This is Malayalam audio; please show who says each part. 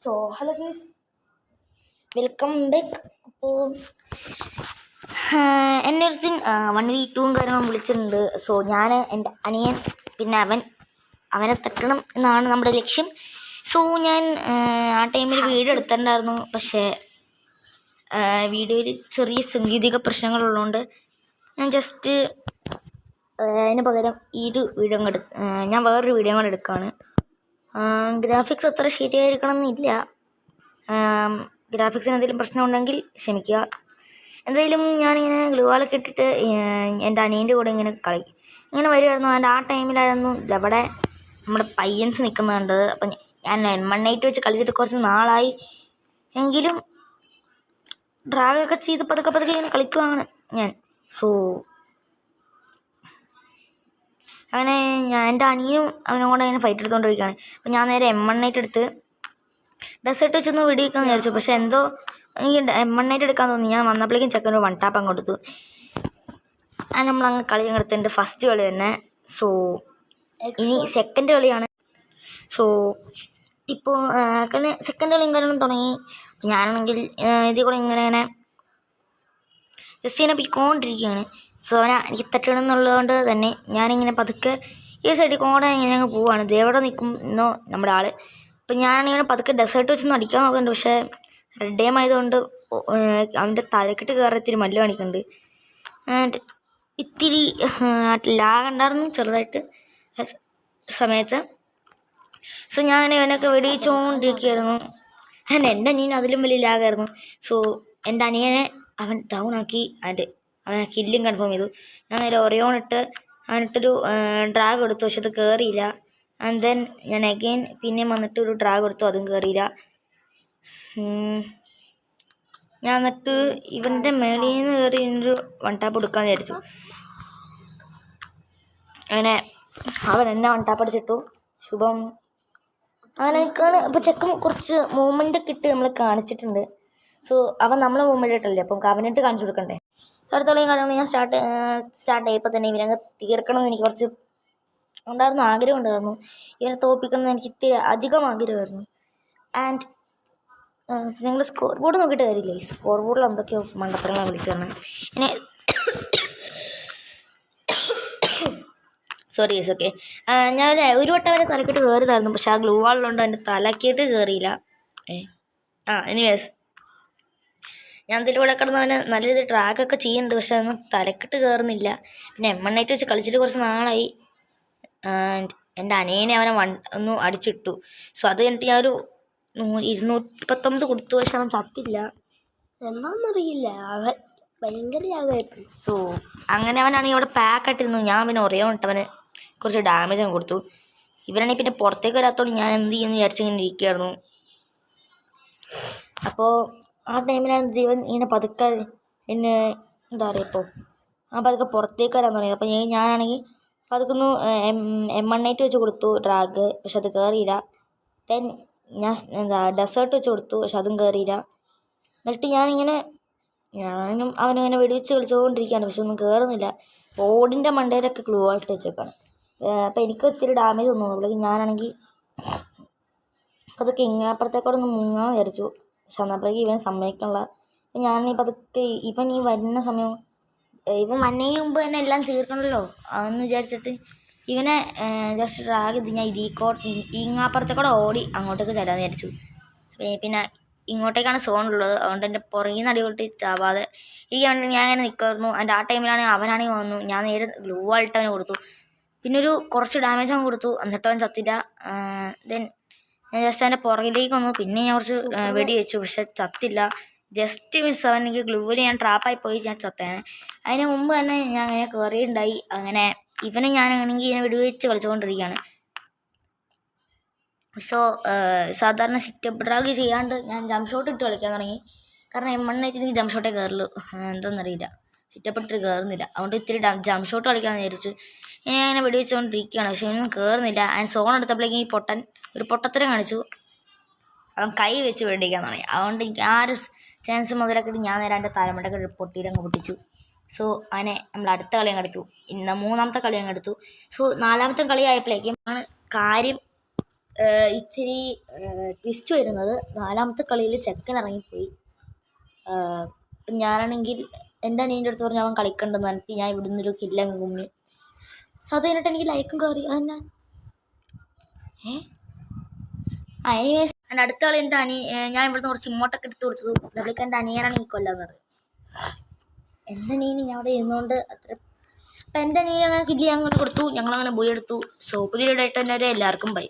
Speaker 1: So hello guys, welcome back. അപ്പോൾ എന്നെ ഒരുത്തിൻ 1v2 കാര്യങ്ങളും വിളിച്ചിട്ടുണ്ട്. സോ ഞാൻ എൻ്റെ അനിയൻ പിന്നെ അവനെ തട്ടണം എന്നാണ് നമ്മുടെ ലക്ഷ്യം. സോ ഞാൻ ആ ടൈമിൽ വീഡിയോ എടുത്തിട്ടുണ്ടായിരുന്നു. പക്ഷേ വീഡിയോയിൽ ചെറിയ സാങ്കേതിക പ്രശ്നങ്ങളുള്ളതുകൊണ്ട് ഞാൻ ജസ്റ്റ് അതിന് പകരം ഞാൻ വേറൊരു വീഡിയോ കൂടെ എടുക്കുകയാണ്. ഗ്രാഫിക്സ് അത്ര ശരിയായിരിക്കണം എന്നില്ല. ഗ്രാഫിക്സിന് എന്തെങ്കിലും പ്രശ്നമുണ്ടെങ്കിൽ ക്ഷമിക്കുക. എന്തായാലും ഞാനിങ്ങനെ ഗ്ലൂവാളൊക്കെ ഇട്ടിട്ട് എൻ്റെ അനിയൻ്റെ കൂടെ ഇങ്ങനെ വരുമായിരുന്നു. അതിൻ്റെ ആ ടൈമിലായിരുന്നു അവിടെ നമ്മുടെ പയ്യൻസ് നിൽക്കുന്നുണ്ട്. അപ്പം ഞാൻ M18 വെച്ച് കളിച്ചിട്ട് കുറച്ച് നാളായി. എങ്കിലും ഡ്രാഗൊക്കെ ചെയ്ത് പതുക്കെ ഇങ്ങനെ കളിക്കുവാണ് ഞാൻ. സോ എൻ്റെ അനിയും അവനും കൂടെ ഇങ്ങനെ ഫൈറ്റ് എടുത്തുകൊണ്ടിരിക്കുകയാണ്. അപ്പം ഞാൻ നേരെ M18 എടുത്ത് ഡെസേർട്ട് വെച്ചൊന്ന് വെടിവെക്കാമെന്ന് വിചാരിച്ചു. പക്ഷെ എന്തോ എനിക്ക് M18 എടുക്കാൻ തോന്നി. ഞാൻ വന്നപ്പോഴേക്കും ചെക്കൻ 1 ടാപ്പ് അങ്ങ് കൊടുത്തു. അത് നമ്മളങ്ങ് കളി എടുത്തതിൻ്റെ ഫസ്റ്റ് കളി തന്നെ. സോ ഇനി സെക്കൻഡ് കളിയാണ്. സോ ഇപ്പോൾ സെക്കൻഡ് കളിയും കാര്യങ്ങളും തുടങ്ങി. ഞാനാണെങ്കിൽ ഇതിൽ കൂടെ ഇങ്ങനെ ജസ്റ്റ് ഇങ്ങനെ പോയിക്കൊണ്ടിരിക്കുകയാണ്. സോ എനിക്ക് തട്ടണമെന്നുള്ളതുകൊണ്ട് തന്നെ ഞാനിങ്ങനെ പതുക്കെ ഈ സൈഡിൽ കൂടെ ഇങ്ങനെ അങ്ങ് പോവുകയാണ്. ദേവടെ നിൽക്കുന്നോ നമ്മുടെ ആൾ. അപ്പം ഞാനിങ്ങനെ പതുക്കെ ഡെസേർട്ട് വെച്ചൊന്ന് അടിക്കാൻ നോക്കുന്നുണ്ട്. പക്ഷേ റെഡ് ഡേം ആയതുകൊണ്ട് അവൻ്റെ തലക്കെട്ട് കയറി ഇത്തിരി മല്ല് കാണിക്കുന്നുണ്ട്. ആൻഡ് ഇത്തിരി ലാഗ് ഉണ്ടായിരുന്നു ചെറുതായിട്ട് സമയത്ത്. സോ ഞാൻ ഇവനൊക്കെ വെടിവെച്ചുകൊണ്ടിരിക്കുകയായിരുന്നു. എൻ്റെ അനിയൻ അതിലും വലിയ ലാഗായിരുന്നു. സോ എൻ്റെ അനിയനെ അവൻ ഡൗൺ ആക്കി. അവനെ കില്ലും കൺഫേം ചെയ്തു. ഞാൻ നേരെ ഒറിയോണിട്ട് അവനിട്ടൊരു ഡ്രാഗ് എടുത്തു. പക്ഷെ അത് കയറിയില്ല. ആൻഡ് ദെൻ ഞാൻ അഗെയിൻ പിന്നെയും വന്നിട്ട് ഒരു ഡ്രാഗ് എടുത്തു. അതും കയറിയില്ല. ഞാൻ എന്നിട്ട് ഇവൻ്റെ മേളിൽ നിന്ന് കയറി ഒരു 1 ടാപ്പ് എടുക്കാമെന്ന് വിചാരിച്ചു. അവൻ എന്നെ 1 ടാപ്പ് അടിച്ചിട്ടു. ശുഭം അങ്ങനെയൊക്കെയാണ്. അപ്പോൾ ചെക്കൻ കുറച്ച് മൂവ്മെൻ്റൊക്കെ ഇട്ട് നമ്മൾ കാണിച്ചിട്ടുണ്ട്. സോ അവൻ നമ്മളെ മൂവ്മെൻ്റ് ഇട്ടല്ലേ, അപ്പം അവനിട്ട് കാണിച്ചു കൊടുക്കണ്ടേ. അടുത്തോളം കാര്യങ്ങൾ ഞാൻ സ്റ്റാർട്ട് ചെയ്യപ്പോൾ തന്നെ ഇവനങ്ങ് തീർക്കണം എന്ന് എനിക്ക് കുറച്ച് ആഗ്രഹം ഉണ്ടായിരുന്നു. ഇവനെ തോൽപ്പിക്കണം എന്ന് എനിക്ക് ഇത്തിരി അധികം ആഗ്രഹമായിരുന്നു. ആൻഡ് ഞങ്ങൾ സ്കോർ ബോർഡ് നോക്കിയിട്ട് കാര്യമില്ലേ, സ്കോർ ബോർഡിൽ എന്തൊക്കെയോ മണ്ടത്തരങ്ങളാണ് വിളിച്ചു തരണം. ഇനി സോറി യെസ് ഓക്കെ. ഞാൻ ഒരു വട്ടം അവൻ്റെ തലക്കിട്ട് കയറിയതായിരുന്നു. പക്ഷെ ആ ഗ്ലൂ വാളിലുണ്ട് എൻ്റെ തലക്കിട്ട് കയറിയില്ല. എനിവേസ് ഞാൻ ഇതിലൂടെ കിടന്നവന് നല്ല രീതിയിൽ ട്രാക്കൊക്കെ ചെയ്യുന്നുണ്ട്. പക്ഷെ അതൊന്നും തലക്കിട്ട് കയറുന്നില്ല. പിന്നെ M18 വെച്ച് കളിച്ചിട്ട് കുറച്ച് നാളായി. എൻ്റെ അനിയനെ അവനെ ഒന്ന് അടിച്ചിട്ടു. സോ അത് കഴിഞ്ഞിട്ട് ഞാൻ ഒരു 219 കൊടുത്തു. പക്ഷെ അവൻ ചത്തില്ല.
Speaker 2: എന്താണെന്നറിയില്ല, അവൻ ഭയങ്കര യാഗമായിരുന്നു.
Speaker 1: സോ അങ്ങനെ അവനാണെങ്കിൽ അവിടെ പാക്കായിട്ടിരുന്നു. ഞാൻ പിന്നെ ഒറിയോണിട്ടവന് കുറച്ച് ഡാമേജ് അങ്ങ് കൊടുത്തു. ഇവനാണെങ്കിൽ പിന്നെ പുറത്തേക്ക് വരാത്തോണ്ട് ഞാൻ എന്ത് ചെയ്യുമെന്ന് വിചാരിച്ചിങ്ങനെ ഇരിക്കുകയായിരുന്നു. അപ്പോൾ ആ ടൈമിലാണ് ദൈവം ഇങ്ങനെ പതുക്കെ എന്നെ എന്താ പറയുക, ഇപ്പോൾ പതുക്കെ പുറത്തേക്ക് വരാൻ തുടങ്ങിയത്. അപ്പോൾ ഞാനാണെങ്കിൽ പതുക്കൊന്ന് M18 വെച്ച് കൊടുത്തു ഡ്രാഗ്. പക്ഷെ അത് കയറിയില്ല. ദെൻ ഞാൻ ഡെസേർട്ട് വെച്ച് കൊടുത്തു. പക്ഷെ അതും കയറിയില്ല. എന്നിട്ട് ഞാനും അവനിങ്ങനെ വെടിവെച്ച് കളിച്ചുകൊണ്ടിരിക്കുകയാണ്. പക്ഷെ ഒന്നും കയറുന്നില്ല. ഓടിൻ്റെ മണ്ടയിലൊക്കെ ഗ്ലൂ ആയിട്ട് വെച്ചേക്കാണ്. അപ്പോൾ എനിക്ക് ഒത്തിരി ഡാമേജ് ഒന്നും തോന്നുന്നു. ഞാനാണെങ്കിൽ അതൊക്കെ ഇങ്ങാപ്പുറത്തേക്കൂടെ ഒന്ന് മുങ്ങാൻ വിചാരിച്ചു. പക്ഷെ അന്നപ്പോഴേക്കും ഇവൻ സമ്മതിക്കണില്ല. അപ്പം ഞാനീ പതുക്കെ ഇവൻ ഈ വരുന്ന സമയം ഇവൻ വന്നതിന് മുമ്പ് തന്നെ എല്ലാം തീർക്കണമല്ലോ അതെന്ന് വിചാരിച്ചിട്ട് ഇവനെ ജസ്റ്റ് ഡ്രാഗ് ചെയ്ത് ഞാൻ ഇങ്ങാപ്പുറത്തേക്കൂടെ ഓടി അങ്ങോട്ടേക്ക് ചെല്ലാന്ന് വിചാരിച്ചു. പിന്നെ ഇങ്ങോട്ടേക്കാണ് സോണുള്ളത്. അതുകൊണ്ട് എൻ്റെ പുറകിൽ നിന്ന് അടിപൊട്ടി ചാവാതെ ഞാൻ അങ്ങനെ നിൽക്കുമായിരുന്നു. എൻ്റെ ആ ടൈമിലാണെങ്കിൽ അവനാണെങ്കിൽ വന്നു. ഞാൻ നേരെ ഗ്ലൂ ആയിട്ട് അവന് കൊടുത്തു. പിന്നെ കുറച്ച് ഡാമേജ് അവൻ കൊടുത്തു. എന്നിട്ട് അവൻ ചത്തില്ല. ദെൻ ഞാൻ ജസ്റ്റ് അവൻ്റെ പുറകിലേക്ക് വന്നു. പിന്നെ ഞാൻ കുറച്ച് വെടി വെച്ചു. പക്ഷെ ചത്തില്ല. Just miss. അവൻ എനിക്ക് ഗ്ലൂവിൽ ഞാൻ ട്രാപ്പായി പോയി ഞാൻ ചത്തേനെ. അതിന് മുമ്പ് തന്നെ ഞാൻ അങ്ങനെ കയറിയിട്ടുണ്ടായി. അങ്ങനെ ഇവനെ ഞാനാണെങ്കിൽ ഇങ്ങനെ വെടിവെച്ച് കളിച്ചുകൊണ്ടിരിക്കുകയാണ്. സോ സാധാരണ സിറ്റപ്പ് ഡ്രാഗ് ചെയ്യാണ്ട് ഞാൻ ജംപ് ഷോട്ട് ഇട്ട് കളിക്കാൻ തുടങ്ങി. കാരണം M18 എനിക്ക് ജംപ് ഷോട്ടേ കയറുള്ളൂ. എന്താണെന്നറിയില്ല, സിറ്റപ്പ് ഇട്ട് കയറുന്നില്ല. അതുകൊണ്ട് ഇത്തിരി ജംപ് ഷോട്ട് കളിക്കാമെന്ന് വിചാരിച്ചു. ഞാൻ അങ്ങനെ വെടിവെച്ചുകൊണ്ടിരിക്കുകയാണ്. പക്ഷെ ഒന്നും കയറുന്നില്ല. അതിന് സോൺ എടുത്തപ്പോഴേക്കും ഈ ഒരു പൊട്ടത്തരം കാണിച്ചു. അവൻ കൈ വെച്ച് വെടിക്കാൻ തുടങ്ങി. അതുകൊണ്ട് എനിക്ക് ആ ഒരു ചാൻസ് മുതലാക്കിയിട്ട് ഞാൻ നേരെ എൻ്റെ തലമുണ്ടൊക്കെ പൊട്ടിയിലങ്ങ് പൊട്ടിച്ചു. സോ അങ്ങനെ നമ്മൾ അടുത്ത കളി അങ്ങ് എടുത്തു. ഇന്ന് 3ാമത്തെ കളി അങ്ങ് എടുത്തു. സോ 4ാമത്തെ കളി ആയപ്പോഴേക്കും ആണ് കാര്യം ഇത്തിരി ട്വിസ്റ്റ് വരുന്നത് 4ാമത്തെ കളിയിൽ ചെക്കൻ ഇറങ്ങിപ്പോയി. അപ്പം ഞാനാണെങ്കിൽ എൻ്റെ അനിയൻ്റെ അടുത്ത് പറഞ്ഞ് അവൻ കളിക്കണ്ടെന്ന് പറഞ്ഞിട്ട് ഞാൻ ഇവിടുന്ന് ഒരു കില്ലങ്ങ് കുമ്മി. സോ അത് കഴിഞ്ഞിട്ട് എനിക്ക് ലൈക്കും കയറി. അതെന്നാ എനിവേസ് എൻ്റെ അടുത്ത കളി എൻ്റെ ഞാൻ ഇവിടുന്ന് കുറച്ച് ഇമോട്ടൊക്കെ എടുത്ത് കൊടുത്തു. പുള്ളിക്ക് എൻ്റെ അനിയനാണ് ഈ കൊല്ലാന്ന് പറഞ്ഞത്. എൻ്റെ അനിയന് ഞാൻ അവിടെ ഇരുന്നുകൊണ്ട് അത്ര അപ്പം എൻ്റെ അനിയൻ അങ്ങനെ കില്ല് ഞാൻ അങ്ങോട്ട് കൊടുത്തു. ഞങ്ങളങ്ങനെ പോയി എടുത്തു. സോ പുതിയ ഡേറ്റ് തന്നെ എല്ലാവർക്കും ബൈ.